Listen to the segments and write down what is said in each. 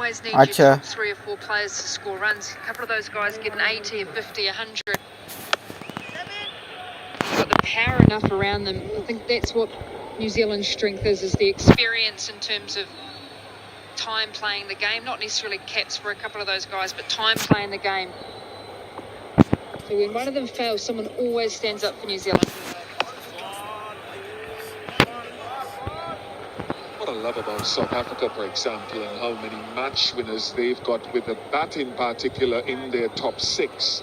always need your top 3 or 4 players to score runs. A couple of those guys get an 80, a 50, 100. They've got the power enough around them. I think that's what New Zealand's strength is the experience in terms of time playing the game. Not necessarily caps for a couple of those guys, but time playing the game. So when one of them fails, someone always stands up for New Zealand. What I love about South Africa, for example, and how many match winners they've got with the bat in particular in their top 6.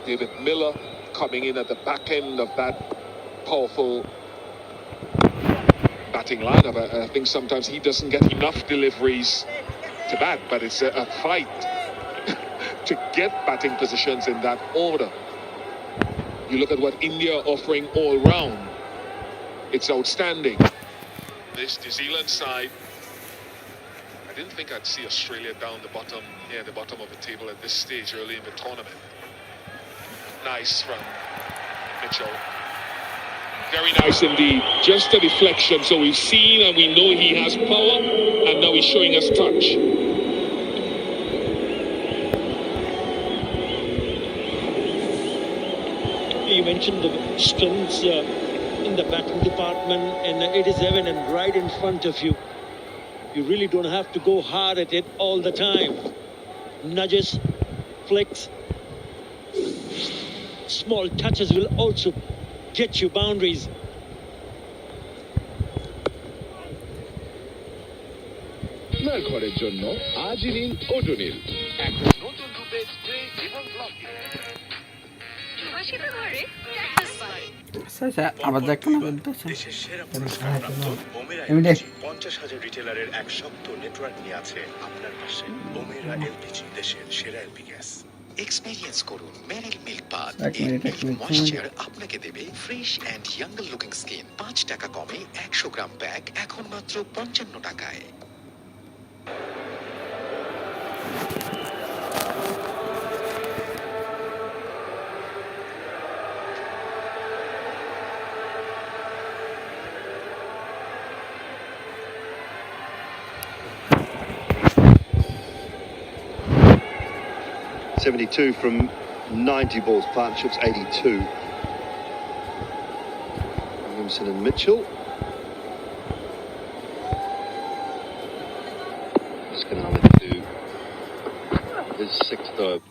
David Miller coming in at the back end of that powerful batting lineup. I think sometimes he doesn't get enough deliveries to bat, but it's a fight to get batting positions in that order. You look at what India are offering all round. It's outstanding. This New Zealand side, I didn't think I'd see Australia down the bottom, near the bottom of the table at this stage early in the tournament. Nice from Mitchell. Very nice indeed. Just a deflection. So we've seen and we know he has power, and now he's showing us touch. You mentioned the strengths in the batting department, and it is evident right in front of you. You really don't have to go hard at it all the time. Nudges, flicks, small touches will also get you boundaries. ঘরের জন্য আজই নিন ওডোনিল এখন নতুন রূপে spray এবং blocking আবার দেখো না বলতেছে দেশের সেরা পুরস্কার 50,000 রিটেলারের এক শক্ত নেটওয়ার্ক নিয়ে আছে আপনার পাশে। ওমেরা এলপিজি, দেশের সেরা এলপি গ্যাস। এক্সপেরিয়েন্স করুন মেরিল মিল্ক বাথ। এই মিল্ক ময়েশ্চার আপনাকে দেবে fresh and younger looking skin. 5 টাকা কমে 100 গ্রাম প্যাক এখন মাত্র 55 টাকায়। .72 from 90 balls, partnerships 82. Williamson and Mitchell. Skinner to his 6th over.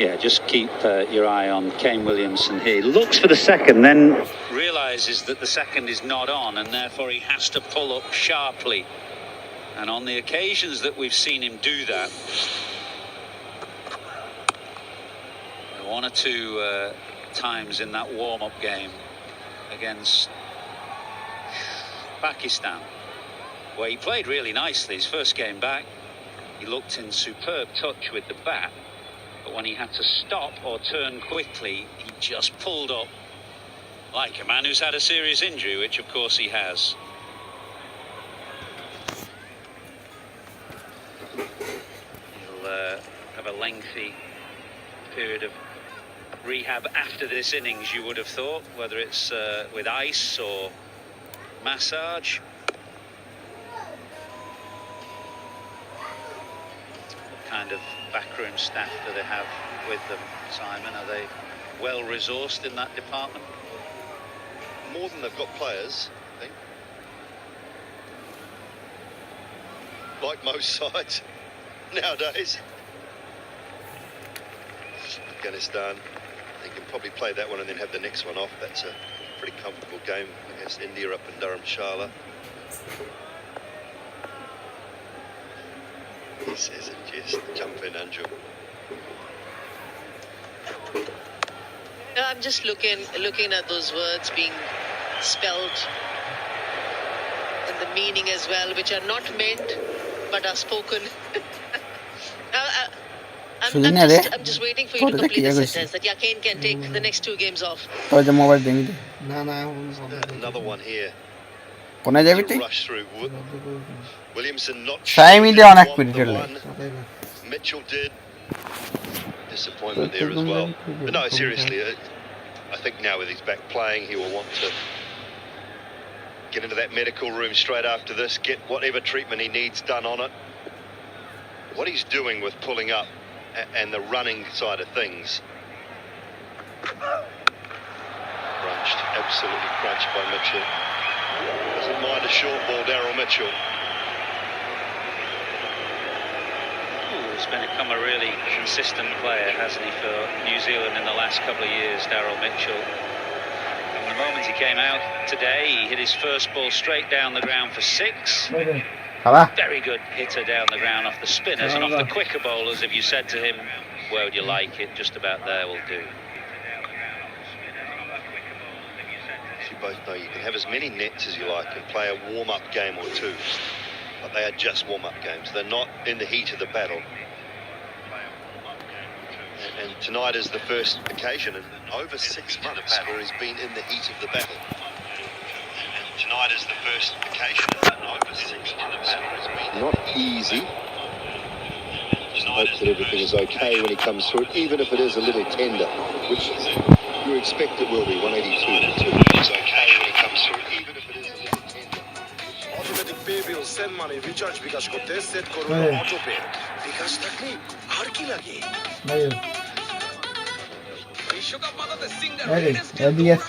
Yeah, just keep your eye on Kane Williamson here. Looks for the second, then realises that the second is not on, and therefore he has to pull up sharply. And on the occasions that we've seen him do that, one or two times in that warm-up game against Pakistan, where he played really nicely his first game back. He looked in superb touch with the bat. But when he had to stop or turn quickly, he just pulled up like a man who's had a serious injury, which of course he has. He'll have a lengthy period of rehab after this innings, you would have thought, whether it's with ice or massage. Kind of backroom staff do they have with them, Simon? Are they well resourced in that department? More than they've got players, I think. Like most sides nowadays. Afghanistan, they can probably play that one and then have the next one off. That's a pretty comfortable game against India up in Dharamshala. He says it, just jump in, Anju. No, I'm just looking at those words being spelled and the meaning as well, which are not meant but are spoken. I'm just waiting for you to complete the sentence that Kane can take the next 2 games off. Another one here. Rush through. Williamson not Mitchell did. Disappointment there as well. But no, seriously, I think now with his back playing, he will want to get into that medical room straight after this, get whatever treatment he needs done on it. What he's doing with pulling up and the running side of things. Crunched, absolutely crunched by Mitchell. Doesn't mind a short ball, Daryl Mitchell. He's become a really consistent player, hasn't he, for New Zealand in the last couple of years, Daryl Mitchell. From the moment he came out today, he hit his first ball straight down the ground for 6. Very good hitter down the ground off the spinners and off the quicker bowlers. If you said to him, where would you like it? Just about there will do. As you both know, you can have as many nets as you like and play a warm-up game or 2. But they are just warm-up games. They're not in the heat of the battle. And tonight is the first occasion in over 6 months where he's been in the heat of the battle. Tonight is the first occasion in over 6 months where he's been not easy. Just hope that everything is okay when he comes through it, even if it is a little tender, which you expect it will be. 182. It's okay when he comes through it, even if it is a little tender. Automatic pay bill send money recharge বিকাশ করতে set করুন auto pay বিকাশ থাকলে আর কি লাগে বিশ্বকাপ মাতাতে singer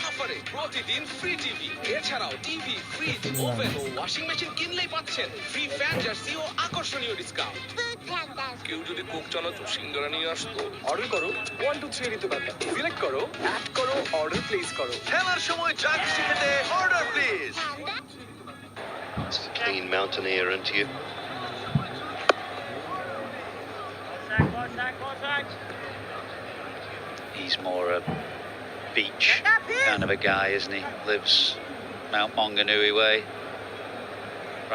অফারে প্রতিদিন free TV এছাড়াও TV fridge oven ও washing machine কিনলেই পাচ্ছেন ফ্রি ফ্যান জার্সি ও আকর্ষণীয় ডিসকাউন্ট কেউ যদি কোক চানাচুর সিঙ্গারা নিয়ে আসতো অর্ডার করো 1 2 3 দিতে পারবে সিলেক্ট করো অ্যাড করো অর্ডার প্লেস করো খেলার সময় যা খুশি খেতে order please It's a clean mountaineer into you. He's more a beach kind of a guy, isn't he? Lives Mount Maunganui way,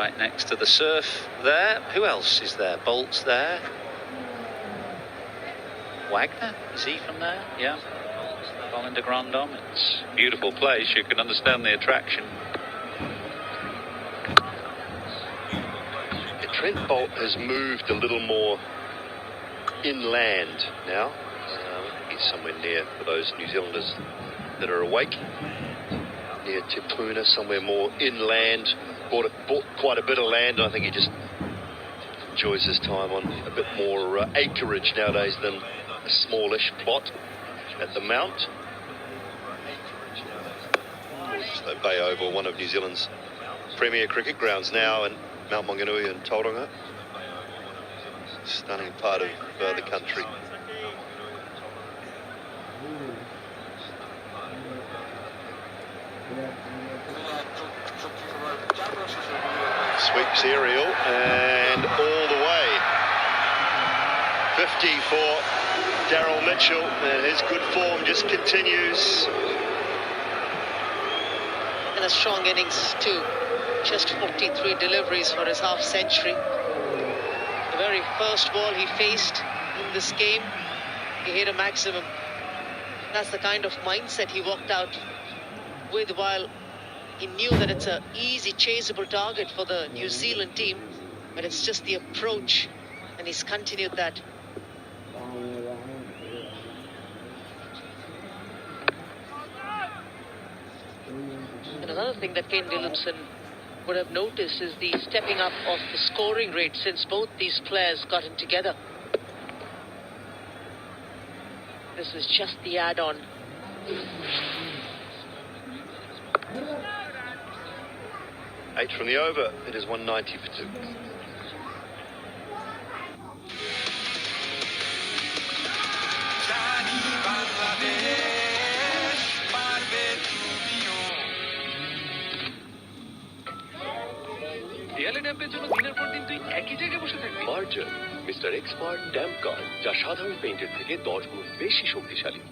right next to the surf there. Who else is there? Bolt's there. Wagner, is he from there? Yeah. Colin de Grandhomme. It's a beautiful place. You can understand the attraction. Trent Bolt has moved a little more inland now. He's somewhere near, for those New Zealanders that are awake, near Te Puna, somewhere more inland. Bought quite a bit of land. I think he just enjoys his time on a bit more acreage nowadays than a smallish plot at the Mount. So Bay Oval, one of New Zealand's premier cricket grounds now, and Mount Maunganui and Tauranga. Stunning part of the country. Sweeps aerial and all the way. 50 for Daryl Mitchell, and his good form just continues. And a strong innings too. Just 43 deliveries for his half century. The very first ball he faced in this game, he hit a maximum. That's the kind of mindset he walked out with, while he knew that it's an easy chaseable target for the New Zealand team, but it's just the approach, and he's continued that. And another thing that Kane Williamson would have noticed is the stepping up of the scoring rate since both these players got in together. This is just the add-on. Eight from the over. It is 190 for 2. ড্যাম্পের জন্য দিনের পর দিন তুই একই জায়গায় বসে থাকবি? মার্জার mister expert damp guard, যা সাধারণ পেইন্টের থেকে 10 গুণ বেশি শক্তিশালী।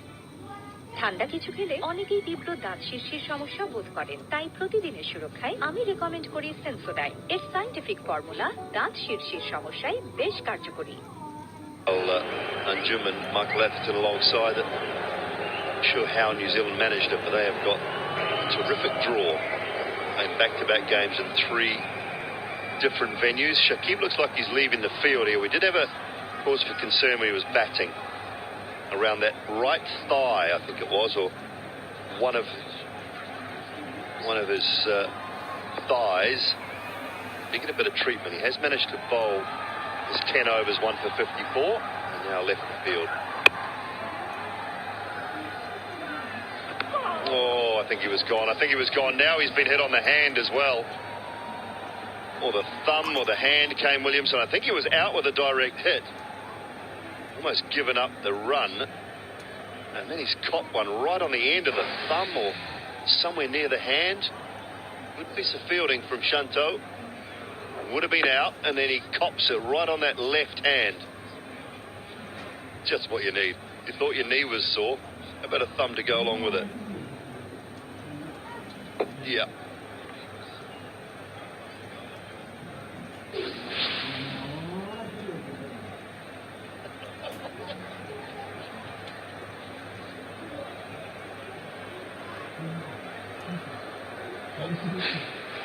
ঠান্ডা কিছু খেলে অনেকেই তীব্র দাঁত শিরশির সমস্যা বোধ করেন, তাই প্রতিদিনের সুরক্ষায় আমি রেকমেন্ড করি সেন্সোডাইন। এর সাইন্টিফিক ফর্মুলা দাঁত শিরশির সমস্যায় বেশ কার্যকরী। Anjum and Michael Atherton alongside it. Not sure how New Zealand managed it, but they have got a terrific draw in back-to-back games in 3 different venues. Shakib looks like he's leaving the field here. We did have a cause for concern when he was batting around that right thigh, I think it was, or one of his thighs. He get a bit of treatment. He has managed to bowl his 10 overs, 1 for 54, and now left the field. Oh, I think he was gone. Now he's been hit on the hand as well. Or the thumb or the hand, Kane Williamson. I think he was out with a direct hit. Almost given up the run. And then he's copped one right on the end of the thumb or somewhere near the hand. Good piece of fielding from Shanto. Would have been out, and then he cops it right on that left hand. Just what you need. You thought your knee was sore. How about a thumb to go along with it? Yeah.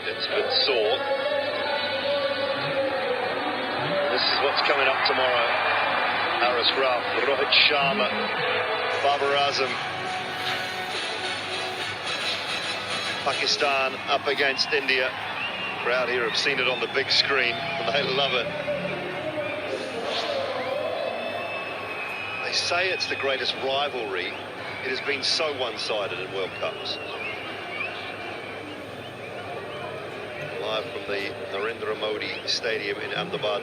It's a bit sore. This is what's coming up tomorrow. Haris Rauf, Rohit Sharma, Babar Azam. Pakistan up against India. Crowd here have seen it on the big screen and they love it. They say it's the greatest rivalry. It has been so one-sided in World Cups. Live from the Narendra Modi Stadium in Ahmedabad.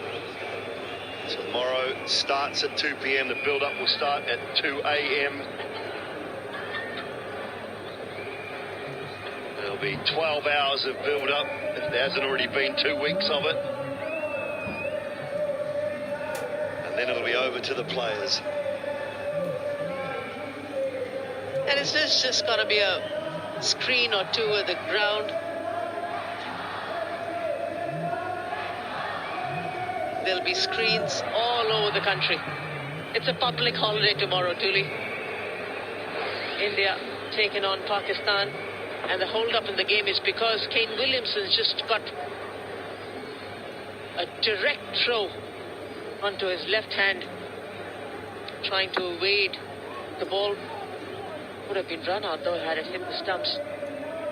Tomorrow starts at 2 p.m. The build-up will start at 2 a.m. There'll be 12 hours of build-up, if there hasn't already been 2 weeks of it. And then it'll be over to the players. And it's just going to be a screen or two at the ground. There'll be screens all over the country. It's a public holiday tomorrow, Tuli. India taking on Pakistan. And the hold-up in the game is because Kane Williamson's just got a direct throw onto his left hand, trying to evade the ball. Would have been run out though had it hit the stumps.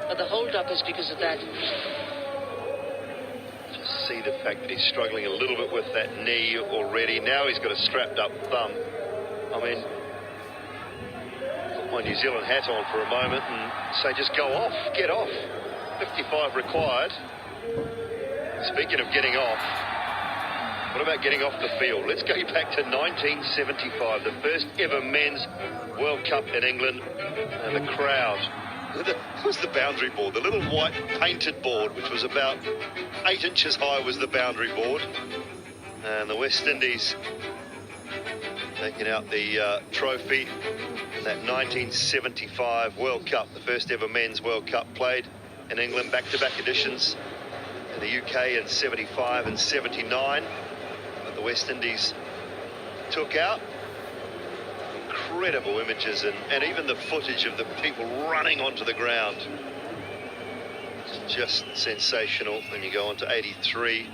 But the hold-up is because of that. Just see the fact that he's struggling a little bit with that knee already. Now he's got a strapped-up thumb. I mean, put my New Zealand hat on for a moment and say just go off, get off. 55 required. Speaking of getting off, what about getting off the field? Let's go back to 1975, the first ever men's World Cup in England, and the crowd. What was the boundary board? The little white painted board, which was about 8 inches high, was the boundary board. And the West Indies taking out the trophy in that 1975 World Cup, the first ever men's World Cup played in England, back-to-back editions in the UK in 75 and 79. But the West Indies took out. Incredible images and even the footage of the people running onto the ground. It's just sensational. Then you go on to 83.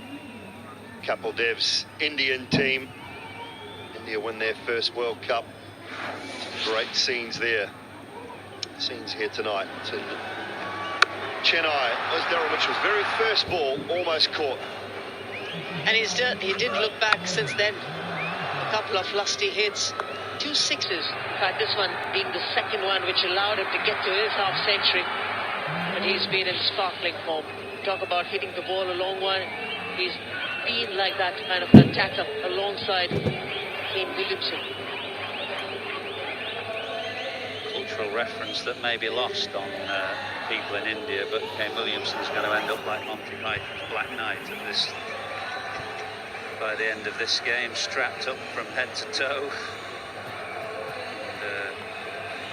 Kapil Dev's Indian team. India win their first World Cup. Great scenes there. Scenes here tonight. It's in Chennai. Was Daryl Mitchell's very first ball, almost caught. And he didn't look back since then. A couple of lusty hits. 2 sixes. In fact, this one being the second one which allowed him to get to his half-century. And he's been in sparkling form. Talk about hitting the ball a long one. He's been like that kind of attacker alongside Kane Williamson. Cultural reference that may be lost on people people in India, but Kane Williamson's going to end up like Monty Python's Black Knight at this. By the end of this game, strapped up from head to toe, and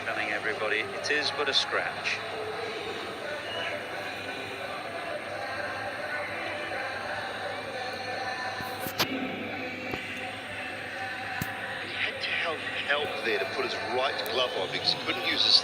telling everybody it is but a scratch. He had to help there to put his right glove on because he couldn't use his